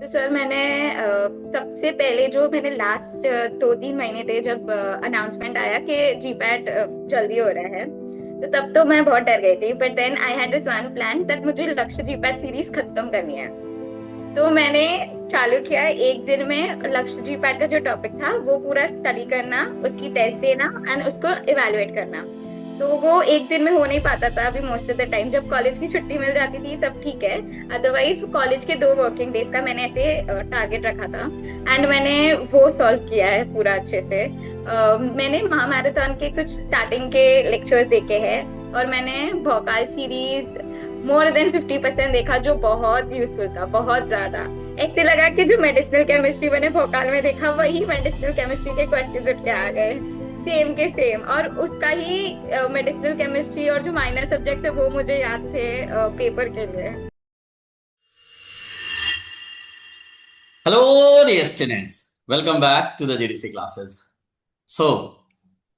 तो सर मैंने सबसे पहले जो मैंने लास्ट 2-3 महीने थे जब अनाउंसमेंट आया कि जीपैट जल्दी हो रहा है। तो तब तो मैं बहुत डर गई थी, but then I had this one plan that मुझे लक्ष्य जीपैट सीरीज खत्म करनी है। तो मैंने चालू किया एक दिन में लक्ष्य जीपैट का जो टॉपिक था वो पूरा स्टडी करना, उसकी टेस्ट देना एंड उसको इवेलुएट करना। तो वो एक दिन में हो नहीं पाता था अभी मोस्ट ऑफ द टाइम। जब कॉलेज की छुट्टी मिल जाती थी तब ठीक है, अदरवाइज कॉलेज के 2 वर्किंग डेज का मैंने ऐसे टारगेट रखा था एंड मैंने वो सॉल्व किया है पूरा अच्छे से। मैंने महामैराथन के कुछ स्टार्टिंग के लेक्चर्स देखे हैं और मैंने भोपाल सीरीज मोर देन 50% देखा, जो बहुत यूजफुल था, बहुत ज्यादा। ऐसे लगा कि जो मेडिसिनल केमिस्ट्री मैंने भोपाल में देखा वही मेडिसिनल केमिस्ट्री के क्वेश्चंस उठ के आ गए, सेम के सेम। और उसका ही मेडिसिनल केमिस्ट्री और जो माइनर सब्जेक्ट्स है वो मुझे याद थे पेपर के लिए। Hello dear students, welcome back to the GDC classes. So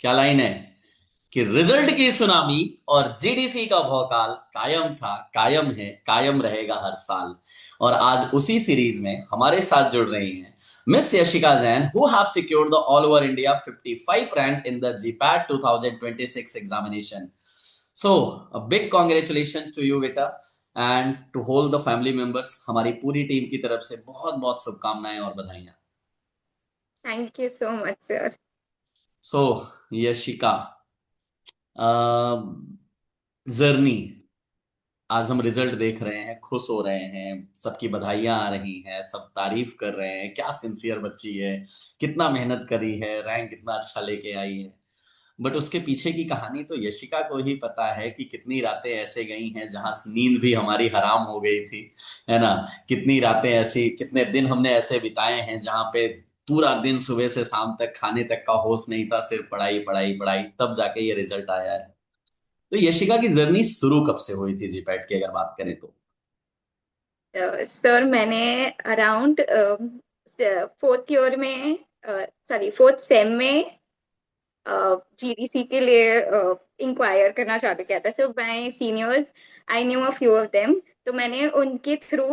क्या लाइन है कि रिजल्ट की सुनामी और जीडीसी का भौकाल कायम था, कायम है, कायम रहेगा हर साल। और आज उसी सीरीज में हमारे साथ जुड़ रही हैं Miss Yashika Jain, who have secured the all over India 55 rank in the GPAT 2026 examination. So a big congratulation to you बेटा, and to whole the family members. हमारी पूरी टीम की तरफ से बहुत बहुत शुभकामनाएं और बधाइयां। Thank you so much sir. So Yashika, journey, आज हम रिजल्ट देख रहे हैं, खुश हो रहे हैं, सबकी बधाइयां आ रही हैं, सब तारीफ कर रहे हैं, क्या सिंसियर बच्ची है, कितना मेहनत करी है, रैंक कितना अच्छा लेके आई है। बट उसके पीछे की कहानी तो यशिका को ही पता है कि कितनी रातें ऐसे गई हैं जहां नींद भी हमारी हराम हो गई थी, है ना। कितनी रातें ऐसी, कितने दिन हमने ऐसे बिताए हैं जहां पे पूरा दिन सुबह से शाम तक खाने तक का होश नहीं था, सिर्फ पढ़ाई पढ़ाई पढ़ाई, तब जाके ये रिजल्ट आया है। तो यशिका की जर्नी शुरू कब से हुई थी जीपैट की, अगर बात करें तो? सर मैंने अराउंड फोर्थ ईयर में, सॉरी फोर्थ सेम में जीडीसी के लिए इंक्वायर करना चालू किया था। So my seniors, I knew a few of them. तो मैंने उनके थ्रू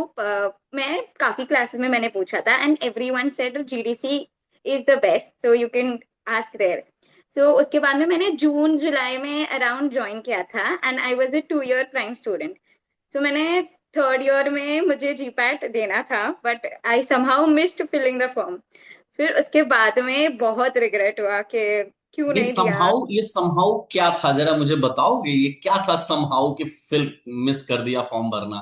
मैं काफी क्लासेस में मैंने पूछा था and everyone said GDC is the best, so you can ask there. So उसके बाद में मैंने जून जुलाई में अराउंड ज्वाइन किया था and I was a 2 year prime student. So मैंने थर्ड ईयर में मुझे जीपैट देना था but I somehow missed filling the form. फिर उसके बाद में बहुत रिग्रेट हुआ कि क्यों नहीं दिया। ये समहाउ क्या था, जरा मुझे बताओगे ये क्या था समहाउ कि फिर मिस कर दिया फॉर्म भरना?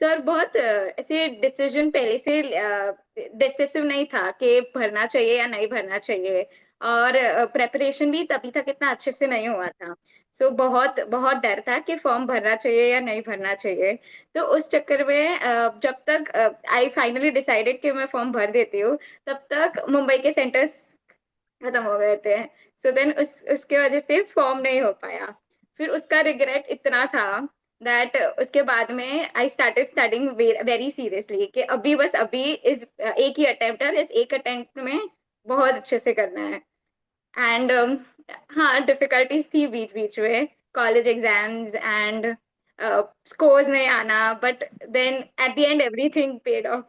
सर बहुत ऐसे डिसीजन पहले से डिसिसिव नहीं था कि भरना चाहिए या नहीं भरना चाहिए। और प्रेपरेशन भी तभी तक इतना अच्छे से नहीं हुआ था। सो बहुत बहुत डर था कि फॉर्म भरना चाहिए या नहीं भरना चाहिए। तो उस चक्कर में जब तक आई फाइनली डिसाइडेड कि मैं फॉर्म भर देती हूँ, तब तक मुंबई के सेंटर्स खत्म हो गए थे। सो देन उसके वजह से फॉर्म नहीं हो पाया। फिर उसका रिग्रेट इतना था दैट उसके बाद में I started studying very seriously कि अभी बस अभी इस एक ही अटेम्प्ट है और इस एक अटेम्प्ट में बहुत अच्छे से करना है। एंड हाँ, डिफिकल्टीज थी बीच बीच में, कॉलेज एग्जाम्स एंड स्कोर्स नहीं आना, but then at the end everything paid off.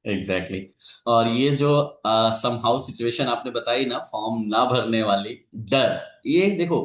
Exactly exactly। और ये जो समहाउ सिचुएशन आपने बताई ना, फॉर्म ना भरने वाली, डर, ये देखो,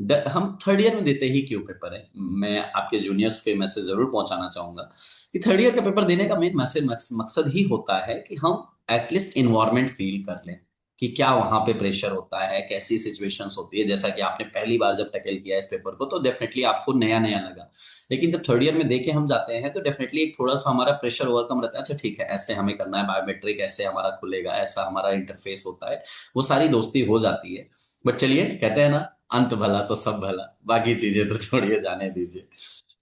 डर हम थर्ड ईयर में देते ही क्यों पेपर है, मैं आपके जूनियर्स के मैसेज जरूर पहुंचाना चाहूंगा कि थर्ड ईयर का पेपर देने का मेन मैसेज मकसद ही होता है कि हम एटलीस्ट इन्वायरमेंट फील कर लें कि क्या वहां पे प्रेशर होता है, कैसी सिचुएशंस होती है। जैसा कि आपने पहली बार जब टैकल किया इस पेपर को तो डेफिनेटली आपको नया नया लगा, लेकिन जब थर्ड ईयर में देके हम जाते हैं तो डेफिनेटली एक थोड़ा सा हमारा प्रेशर ओवरकम रहता है। अच्छा ठीक है, ऐसे हमें करना है, बायोमेट्रिक ऐसे हमारा खुलेगा, ऐसा हमारा इंटरफेस होता है, वो सारी दोस्ती हो जाती है। बट चलिए, कहते हैं ना, अंत भला तो सब भला, बाकी चीजें तो छोड़िए, जाने दीजिए।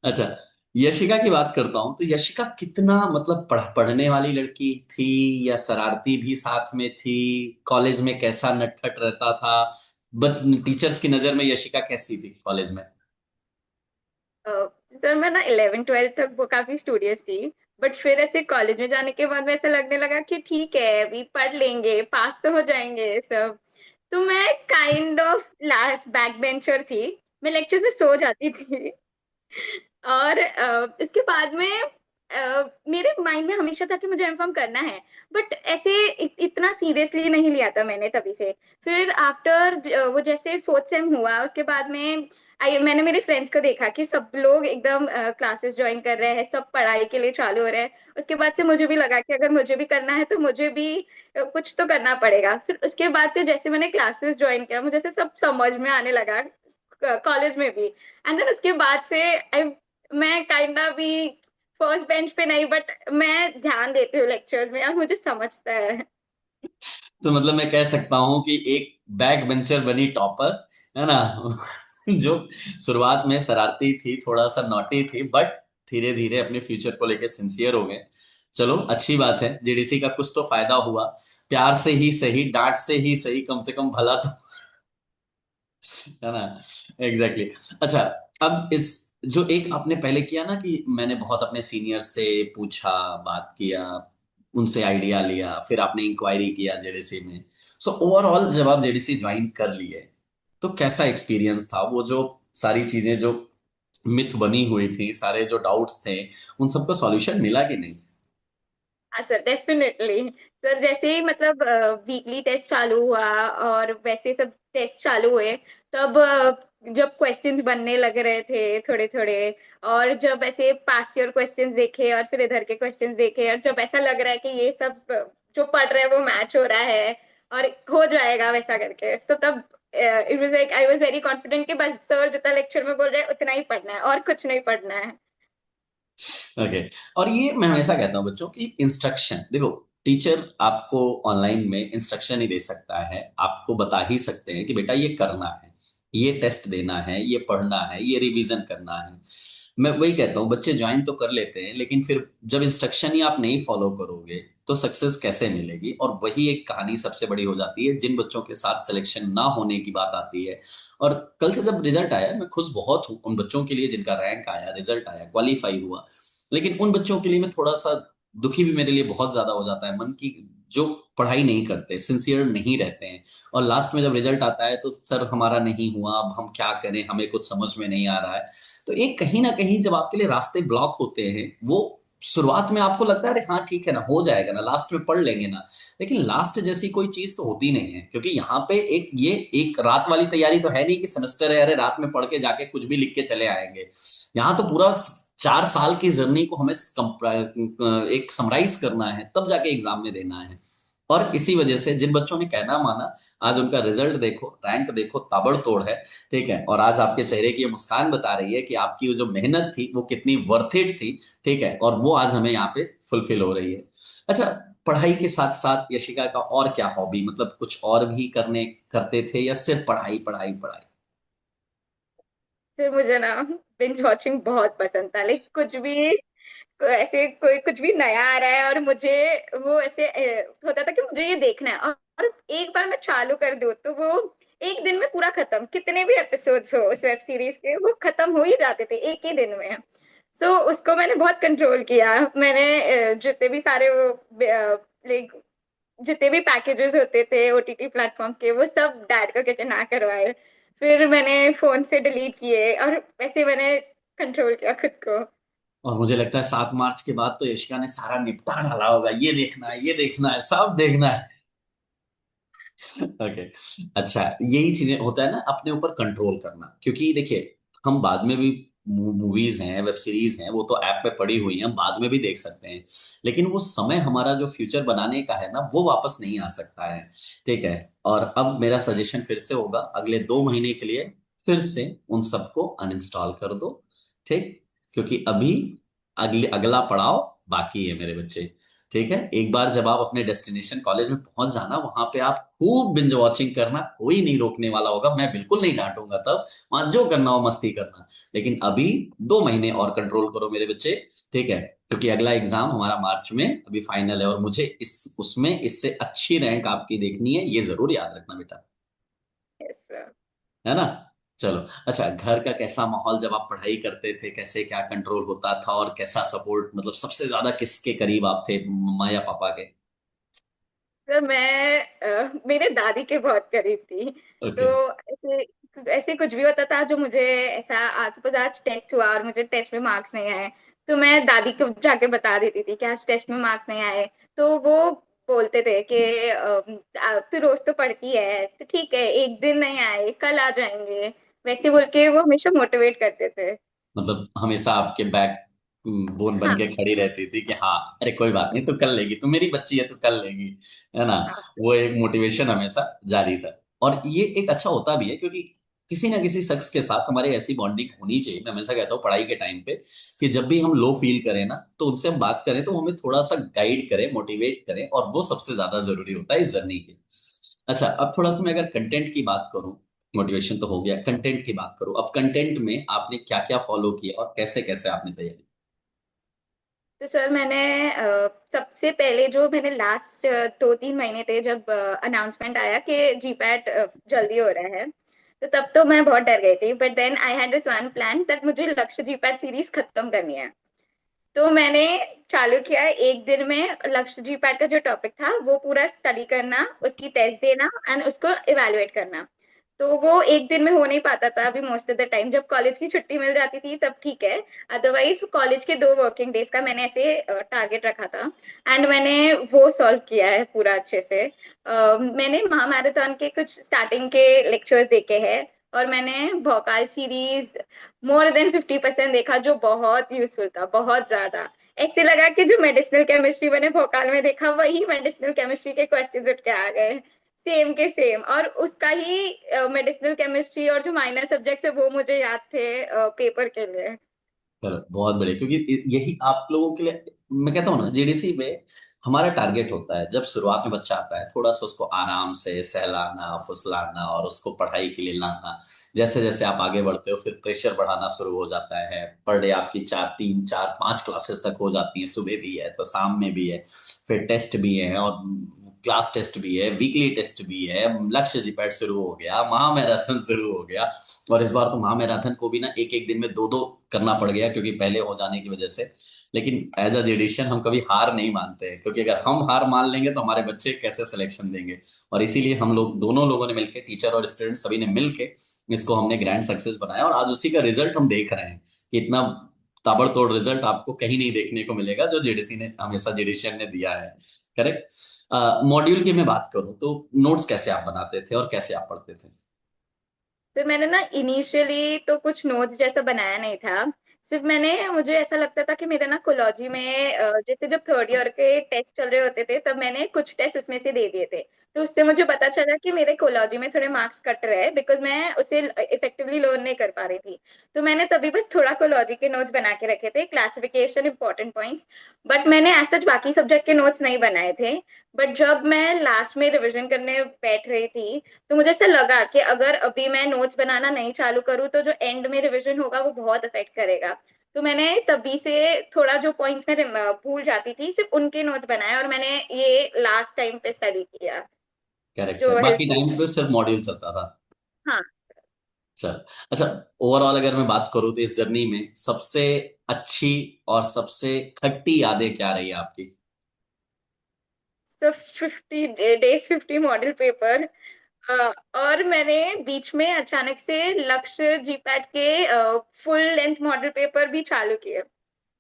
अच्छा, यशिका की बात करता हूँ तो यशिका कितना, मतलब पढ़ने वाली लड़की थी या शरारती भी साथ में थी? कॉलेज में कैसा नटखट रहता था? बट टीचर्स की नजर में यशिका कैसी थी कॉलेज में? सर मैं ना 11 12 तक वो काफी स्टूडियस थी, बट फिर ऐसे कॉलेज में जाने के बाद में ऐसा लगने लगा कि ठीक है अभी पढ़ लेंगे, पास तो हो जाएंगे ये सब। तो मैं kind of last back bencher थी, मैं लेक्चर्स में सो जाती थी। और उसके बाद में मेरे माइंड में हमेशा था कि मुझे एमकॉम करना है, बट ऐसे इतना सीरियसली नहीं लिया था मैंने तभी से। फिर आफ्टर वो जैसे फोर्थ सेम हुआ उसके बाद में मैंने मेरे फ्रेंड्स को देखा कि सब लोग एकदम क्लासेस ज्वाइन कर रहे हैं, सब पढ़ाई के लिए चालू हो रहे हैं। उसके बाद से मुझे भी लगा कि अगर मुझे भी करना है तो मुझे भी कुछ तो करना पड़ेगा। फिर उसके बाद से जैसे मैंने क्लासेस ज्वाइन किया मुझे से सब समझ में आने लगा, कॉलेज में भी। एंड देन उसके बाद से मैं काइंडा भी फर्स्ट बेंच पे नहीं, बट मैं ध्यान देती हूँ लेक्चर्स में और मुझे समझता है। तो मतलब मैं कह सकता हूँ कि एक बैक बेंचर बनी टॉपर, है ना? जो शुरुआत में शरारती थी, थोड़ा सा नॉटी थी, बट धीरे धीरे अपने फ्यूचर को लेके सिंसियर हो गए। चलो अच्छी बात है, जेडीसी का कुछ तो फायदा हुआ। प्यार से ही सही, डांट से ही सही, कम से कम भला तो, है ना? Exactly exactly. अच्छा, अब इस जो एक आपने पहले किया ना कि मैंने बहुत अपने सीनियर से पूछा, बात किया, उनसे आइडिया लिया, फिर आपने इंक्वायरी किया जेडीसी में। सो ओवरऑल जब आप जेडीसी ज्वाइन कर लिए, तो कैसा एक्सपीरियंस था? वो जो सारी चीजें जो मिथ बनी हुई थी, सारे जो डाउट्स थे, उन सबका सॉल्यूशन मिला कि नहीं? हाँ सर, डेफिनेटली। सर जैसे ही मतलब वीकली टेस्ट चालू हुआ और वैसे सब टेस्ट चालू हुए, तब जब क्वेश्चंस बनने लग रहे थे थोड़े थोड़े, और जब ऐसे पास्ट ईयर क्वेश्चंस देखे और फिर इधर के क्वेश्चंस देखे, और जब ऐसा लग रहा है कि ये सब जो पढ़ रहे हैं वो मैच हो रहा है और हो जाएगा वैसा करके, तो तब it was like I was very confident कि बस सर जितना लेक्चर में बोल रहे हैं उतना ही पढ़ना है और कुछ नहीं पढ़ना है। ओके। और ये मैं हमेशा कहता हूँ बच्चों की इंस्ट्रक्शन देखो, टीचर आपको ऑनलाइन में इंस्ट्रक्शन ही दे सकता है, आपको बता ही सकते हैं कि बेटा ये करना है, ये टेस्ट देना है, ये पढ़ना है, ये रिवीजन करना है। मैं वही कहता हूँ, बच्चे ज्वाइन तो कर लेते हैं, लेकिन फिर जब इंस्ट्रक्शन ही आप नहीं फॉलो करोगे तो सक्सेस कैसे मिलेगी? और वही एक कहानी सबसे बड़ी हो जाती है जिन बच्चों के साथ सिलेक्शन ना होने की बात आती है। और कल से जब रिजल्ट आया, मैं खुश बहुत हूँ उन बच्चों के लिए जिनका रैंक आया, रिजल्ट आया, क्वालिफाई हुआ। लेकिन उन बच्चों के लिए मैं थोड़ा सा दुखी भी मेरे लिए बहुत ज्यादा हो जाता है मन की, जो पढ़ाई नहीं करते, सिंसियर नहीं रहते हैं, और लास्ट में जब रिजल्ट आता है तो सर हमारा नहीं हुआ, अब हम क्या करें, हमें कुछ समझ में नहीं आ रहा है। तो एक कहीं ना कहीं जब आपके लिए रास्ते ब्लॉक होते हैं, वो शुरुआत में आपको लगता है अरे हाँ ठीक है ना, हो जाएगा ना, लास्ट में पढ़ लेंगे ना। लेकिन लास्ट जैसी कोई चीज तो होती नहीं है, क्योंकि यहाँ पे एक ये एक रात वाली तैयारी तो है नहीं कि सेमेस्टर है, अरे रात में पढ़ के जाके कुछ भी लिख के चले आएंगे। यहाँ तो पूरा 4 साल की जर्नी को हमें एक समराइज करना है, तब जाके एग्जाम में देना है। और इसी वजह से जिन बच्चों ने कहना माना, आज उनका रिजल्ट देखो, रैंक देखो, ताबड़तोड़ है। ठीक है, और आज आपके चेहरे की ये मुस्कान बता रही है कि आपकी वो जो मेहनत थी वो कितनी वर्थ इट थी। ठीक है, और वो आज हमें यहाँ पे फुलफिल हो रही है। अच्छा, पढ़ाई के साथ साथ यशिका का और क्या हॉबी, मतलब कुछ और भी करने करते थे या सिर्फ पढ़ाई पढ़ाई पढ़ाई? सर मुझे ना बिंज वॉचिंग बहुत पसंद था, लाइक कुछ भी ऐसे कोई कुछ भी नया आ रहा है और मुझे वो ऐसे होता था कि मुझे ये देखना है, और एक बार मैं चालू कर दूं तो वो एक दिन में पूरा खत्म, कितने भी एपिसोड्स हो उस वेब सीरीज के वो खत्म हो ही जाते थे एक ही दिन में। सो उसको मैंने बहुत कंट्रोल किया। मैंने जितने भी सारे वो लाइक जितने भी पैकेजेस होते थे ओटीटी प्लेटफॉर्म्स के वो सब डैड को कहके ना करवाए, फिर मैंने फोन से डिलीट किए और वैसे मैंने कंट्रोल किया खुद को। और मुझे लगता है 7 मार्च के बाद तो यशिका ने सारा निपटा डाला होगा, ये देखना है, ये देखना है, सब देखना है। ओके। अच्छा, यही चीजें होता है ना, अपने ऊपर कंट्रोल करना, क्योंकि देखिए हम बाद में भी मूवीज हैं, वेब सीरीज हैं, वो तो ऐप पे पड़ी हुई हैं, हम बाद में भी देख सकते हैं। लेकिन वो समय हमारा जो फ्यूचर बनाने का है ना, वो वापस नहीं आ सकता है। ठीक है। और अब मेरा सजेशन फिर से होगा, अगले 2 महीने के लिए फिर से उन सबको अनइंस्टॉल कर दो। ठीक। क्योंकि अभी अगले अगला पड़ाव बाकी है मेरे बच्चे। ठीक है, एक बार जब आप अपने डेस्टिनेशन कॉलेज में पहुंच जाना, वहां पे आप खूब बिंज वॉचिंग करना, कोई नहीं रोकने वाला होगा, मैं बिल्कुल नहीं डांटूंगा, तब वहां जो करना हो मस्ती करना। लेकिन अभी 2 महीने और कंट्रोल करो मेरे बच्चे। ठीक है, क्योंकि अगला एग्जाम हमारा मार्च में अभी फाइनल है, और मुझे इस उसमें इससे अच्छी रैंक आपकी देखनी है, ये जरूर याद रखना बेटा। Yes sir. है ना? चलो। अच्छा, घर का कैसा माहौल, जब आप पढ़ाई करते थे कैसे क्या कंट्रोल होता था, और कैसा सपोर्ट, मतलब सबसे ज्यादा किसके करीब आप थे, मम्मा या पापा के? सर मैं मेरे दादी के बहुत करीब थी। तो ओके। ऐसे ऐसे कुछ भी होता था जो मुझे ऐसा, आज सपोज आज टेस्ट हुआ और मुझे टेस्ट में मार्क्स नहीं आए, तो मैं दादी को जाके बता देती थी कि आज टेस्ट में मार्क्स नहीं आए। तो वो बोलते थे कि तू रोज तो पढ़ती है, तो ठीक है, एक दिन नहीं आए कल आ जाएंगे, वैसे बोल के वो हमेशा मोटिवेट करते थे। मतलब हमेशा आपके बैक बोन बन हाँ के खड़ी रहती थी कि हाँ, अरे कोई बात नहीं, तू कर लेगी, तू मेरी बच्ची है, तू कर लेगी, है ना। हाँ वो एक मोटिवेशन हमेशा जारी था। और ये एक अच्छा होता भी है, क्योंकि किसी ना किसी शख्स के साथ हमारी ऐसी बॉन्डिंग होनी चाहिए। मैं हमेशा कहता हूँ पढ़ाई के टाइम पे कि जब भी हम लो फील करें ना, तो उनसे हम बात करें तो वो हमें थोड़ा सा गाइड करें, मोटिवेट करें, और वो सबसे ज्यादा जरूरी होता है इस जर्नी के। अच्छा, अब थोड़ा सा मैं अगर कंटेंट की बात करूं, मोटिवेशन तो हो गया, कंटेंट की बात करूं, अब कंटेंट में आपने क्या क्या फॉलो किया और कैसे कैसे आपने तैयारी। तो सर मैंने सबसे पहले जो मैंने लास्ट 2-3 महीने थे जब अनाउंसमेंट आया कि जीपैट जल्दी हो रहा है, तो तब तो मैं बहुत डर गई थी। But then I had this one plan that मुझे लक्ष्य जीपैट सीरीज खत्म करनी है। तो मैंने चालू किया एक दिन में लक्ष्य जीपैट का जो टॉपिक था वो पूरा स्टडी करना, उसकी टेस्ट देना एंड उसको इवेलुएट करना। तो वो एक दिन में हो नहीं पाता था अभी मोस्ट ऑफ द टाइम, जब कॉलेज की छुट्टी मिल जाती थी तब ठीक है। अदरवाइज कॉलेज के 2 वर्किंग डेज का मैंने ऐसे टारगेट रखा था एंड मैंने वो सॉल्व किया है पूरा अच्छे से। मैंने महामैराथन के कुछ स्टार्टिंग के लेक्चर्स देखे हैं, और मैंने भोकाल सीरीज मोर देन 50% देखा, जो बहुत यूजफुल था, बहुत ज्यादा। ऐसे लगा कि जो मेडिसिनल केमिस्ट्री मैंने भोकाल में देखा वही मेडिसिनल केमिस्ट्री के क्वेश्चंस उठ के आ गए, सेम के सेम। और उसका ही मेडिसिनल केमिस्ट्री और जो माइनर सब्जेक्ट्स है वो मुझे याद थे पेपर के लिए। चलो बहुत बढ़िया, क्योंकि यही आप लोगों के लिए मैं कहता हूँ ना, जीडीसी में हमारा टारगेट होता है जब शुरुआत में बच्चा आता है, थोड़ा सा उसको आराम से सहलाना फुसलाना और उसको पढ़ाई के लिए लाना। जैसे जैसे आप आगे बढ़ते हो फिर प्रेशर बढ़ाना शुरू हो जाता है। पर डे आपकी 4 3 4 5 क्लासेस तक हो जाती हैं, सुबह भी है तो शाम में भी है, फिर टेस्ट भी है, और क्लास टेस्ट भी है, वीकली टेस्ट भी है, लक्ष्य जीपैट शुरू हो गया, महामैराथन शुरू हो गया। और इस बार तो महामैराथन को भी ना एक एक दिन में दो दो करना पड़ गया, क्योंकि पहले हो जाने की वजह से। लेकिन एज अ जेडिशन हम कभी हार नहीं मानते हैं, क्योंकि अगर हम हार मान लेंगे तो हमारे बच्चे कैसे सिलेक्शन देंगे। और इसीलिए हम लोग दोनों लोगों ने मिलकर, टीचर और स्टूडेंट सभी ने मिलके इसको हमने ग्रैंड सक्सेस बनाया, और आज उसी का रिजल्ट हम देख रहे हैं कि इतना ताबड़तोड़ रिजल्ट आपको कहीं नहीं देखने को मिलेगा जो जेडीसी ने हमेशा जेडिशन ने दिया है। करेक्ट। मॉड्यूल की मैं बात करूं तो नोट्स कैसे आप बनाते थे और कैसे आप पढ़ते थे। तो मैंने ना इनिशियली तो कुछ नोट्स जैसा बनाया नहीं था। सिर्फ मैंने, मुझे ऐसा लगता था कि मेरे ना कोलॉजी में जैसे जब थर्ड ईयर के टेस्ट चल रहे होते थे तब मैंने कुछ टेस्ट उसमें से दे दिए थे। तो उससे मुझे पता चला कि मेरे कोलॉजी में थोड़े मार्क्स कट रहे हैं बिकॉज मैं उसे इफेक्टिवली लर्न नहीं कर पा रही थी। तो मैंने तभी बस थोड़ा कोलॉजी के नोट्स बना के रखे थे, क्लासिफिकेशन इंपॉर्टेंट पॉइंट्स। बट मैंने एज सच बाकी सब्जेक्ट के नोट्स नहीं बनाए थे। बट जब मैं लास्ट में रिविजन करने बैठ रही थी तो मुझे ऐसा लगा कि अगर अभी मैं नोट्स बनाना नहीं चालू करूँ तो जो एंड में रिवीजन होगा वो बहुत अफेक्ट करेगा। तो मैंने तभी से थोड़ा जो पॉइंट्स में भूल जाती थी सिर्फ उनके नोट्स बनाए, और मैंने ये लास्ट टाइम पे स्टडी किया करेक्ट है, जो बाकी हेल्प। टाइम पे सिर्फ मॉड्यूल चलता था। हाँ। चल। अच्छा, ओवरऑल अगर मैं बात करूं तो इस जर्नी में सबसे अच्छी और सबसे खट्टी यादें क्या रही आपकी। तो 50 डेज 50 मॉडल पेपर। और मैंने बीच में अचानक से लक्ष्य जीपैट के फुल लेंथ मॉडल पेपर भी चालू किए।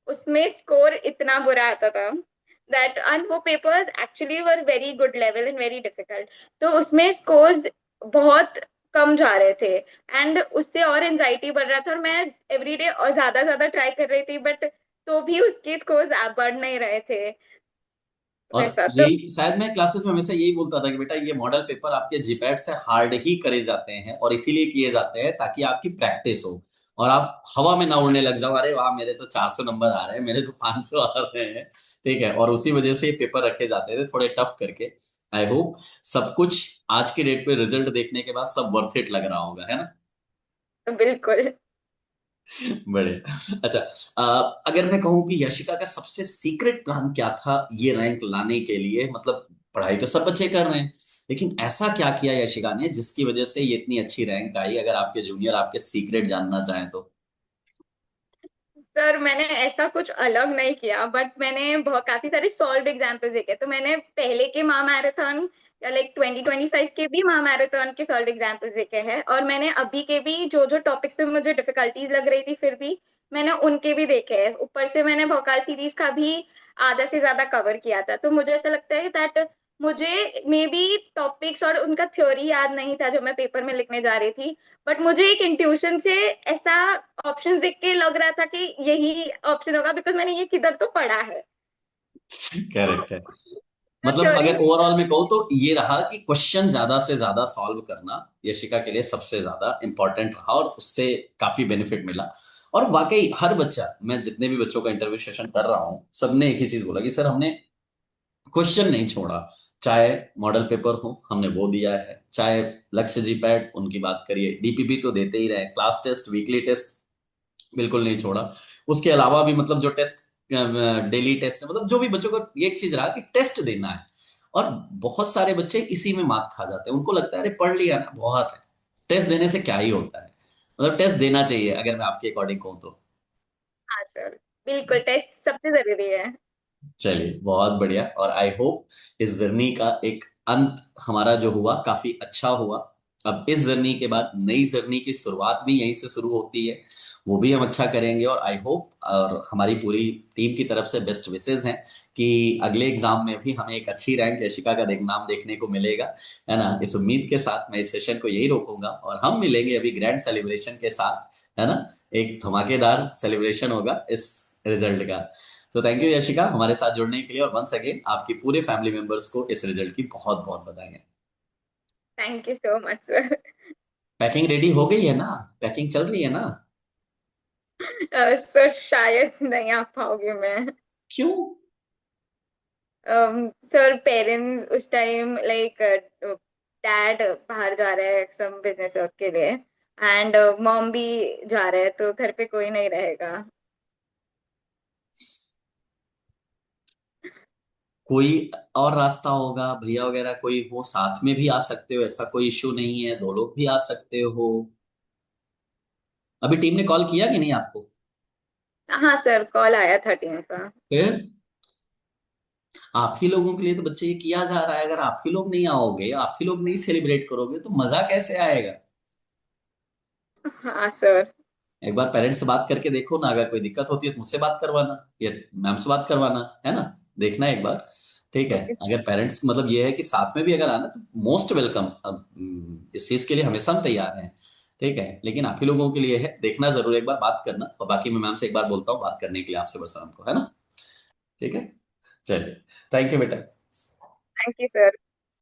उसमें स्कोर इतना बुरा आता था दैट, एंड वो papers actually were very good level and very difficult. तो उसमें स्कोर्स बहुत कम जा रहे थे एंड उससे और एंजाइटी बढ़ रहा था, और मैं एवरीडे और ज्यादा ज्यादा ट्राई कर रही थी बट तो भी उसके स्कोर्स बढ़ नहीं रहे थे और वैसा तो। यही शायद मैं क्लासेस में हमेशा यही बोलता था कि बेटा ये मॉडल पेपर आपके जीपैट से हार्ड ही करे जाते हैं, और इसीलिए किए जाते हैं ताकि आपकी प्रैक्टिस हो, और आप हवा में ना उड़ने लग जाओ, अरे वाह मेरे तो 400 नंबर आ रहे हैं, मेरे तो 500 आ रहे हैं। ठीक है, और उसी वजह से ये पेपर रखे जाते थे थोड़े टफ करके। आई होप सब कुछ आज के डेट पे रिजल्ट देखने के बाद सब वर्थ इट लग रहा होगा, है ना। बिल्कुल। बढ़िया। अच्छा, अगर मैं कहूँ कि यशिका का सबसे सीक्रेट प्लान क्या था ये रैंक लाने के लिए, मतलब पढ़ाई तो सब बच्चे कर रहे हैं, लेकिन ऐसा क्या किया यशिका ने जिसकी वजह से ये इतनी अच्छी रैंक आई, अगर आपके जूनियर आपके सीक्रेट जानना चाहें तो। सर मैंने ऐसा कुछ अलग नहीं किया बट मैंने बहुत काफी सारे सॉल्व एग्जाम्पल्स देखे। तो मैंने पहले के महा मैराथन या लाइक 2025 के भी महा मैराथन के सॉल्व एग्जाम्पल्स देखे हैं, और मैंने अभी के भी जो जो टॉपिक्स पे मुझे डिफिकल्टीज लग रही थी फिर भी मैंने उनके भी देखे हैं। ऊपर से मैंने भोकाल सीरीज का भी आधा से ज्यादा कवर किया था, तो मुझे ऐसा लगता है दैट मुझे मे बी टॉपिक्स और उनका थ्योरी याद नहीं था जो मैं पेपर में लिखने जा रही थी, बट मुझे एक इंट्यूशन से ऐसा ऑप्शन देख के लग रहा था कि यही ऑप्शन होगा, बिकॉज मैंने ये किधर तो पढ़ा है। करेक्ट है। तो मतलब थ्योरी। अगर ओवरऑल में कहूँ तो ये रहा कि क्वेश्चन ज्यादा से ज्यादा सॉल्व करना यशिका के लिए सबसे ज्यादा इंपॉर्टेंट रहा और उससे काफी बेनिफिट मिला। और वाकई हर बच्चा, मैं जितने भी बच्चों का इंटरव्यू सेशन कर रहा हूँ, सबने एक ही चीज बोला कि सर हमने क्वेश्चन नहीं छोड़ा। चाहे मॉडल पेपर हो हमने वो दिया है, चाहे लक्ष्य जी पैड उनकी बात करिए, डीपीपी तो देते ही रहे, क्लास टेस्ट वीकली टेस्ट बिल्कुल नहीं छोड़ा। उसके अलावा भी मतलब जो टेस्ट डेली टेस्ट है, मतलब जो भी बच्चों को ये एक चीज रहा कि टेस्ट देना है। और बहुत सारे बच्चे इसी में मात खा जाते हैं, उनको लगता है अरे पढ़ लिया ना बहुत है, टेस्ट देने से क्या ही होता है। मतलब टेस्ट देना चाहिए अगर मैं आपके अकॉर्डिंग कहूँ तो। हाँ सर, बिल्कुल टेस्ट सबसे जरूरी है। चलिए बहुत बढ़िया, और आई होप इस जर्नी का एक अंत हमारा जो हुआ काफी अच्छा हुआ। अब इस जर्नी के बाद नई जर्नी की शुरुआत भी यहीं से शुरू होती है, वो भी हम अच्छा करेंगे। और आई होप और हमारी पूरी टीम की तरफ से बेस्ट विशेस हैं कि अगले एग्जाम में भी हमें एक अच्छी रैंक यशिका का नाम देखने को मिलेगा, है ना। इस उम्मीद के साथ मैं इस सेशन को यही रोकूंगा और हम मिलेंगे अभी ग्रैंड सेलिब्रेशन के साथ, है ना। एक धमाकेदार सेलिब्रेशन होगा इस रिजल्ट का। तो थैंक यू यशिका हमारे साथ जुड़ने के लिए, और वंस अगेन आपकी पूरे फैमिली मेंबर्स को इस रिजल्ट की बहुत बहुत बधाई। Thank you so much sir. Packing ready हो गई है ना? पैकिंग चल रही है ना? सर शायद नहीं आ पाओगे मैं। क्यों? सर पेरेंट्स उस टाइम लाइक डैड बाहर जा रहे हैं सम बिजनेस वर्क के लिए, एंड मॉम भी जा रहे हैं, तो घर पे कोई नहीं रहेगा। कोई और रास्ता होगा, भैया वगैरह कोई हो साथ में भी आ सकते हो, ऐसा कोई इशू नहीं है, दो लोग भी आ सकते हो। अभी टीम ने कॉल किया कि नहीं आपको? हाँ सर, कॉल आया 13 का। फिर आप ही लोगों के लिए तो बच्चे ये किया जा रहा है, अगर आप ही लोग नहीं आओगे, आप ही लोग नहीं सेलिब्रेट करोगे तो मजा कैसे आएगा? हाँ सर। एक बार पेरेंट्स से बात करके देखो ना, अगर कोई दिक्कत होती है तो मुझसे बात करवाना या मैम से बात करवाना, है ना। देखना एक बार। ठीक है। ओके। अगर पेरेंट्स मतलब ये है कि साथ में भी अगर आना तो मोस्ट वेलकम, अब इस चीज के लिए हमेशा हम तैयार हैं। ठीक है, लेकिन आप ही लोगों के लिए है, देखना जरूर, एक बार बात करना, और बाकी मैं मैम से एक बार बोलता हूँ बात करने के लिए आपसे बस हमको, है ना। ठीक है। चलिए, थैंक यू बेटा। Thank you sir.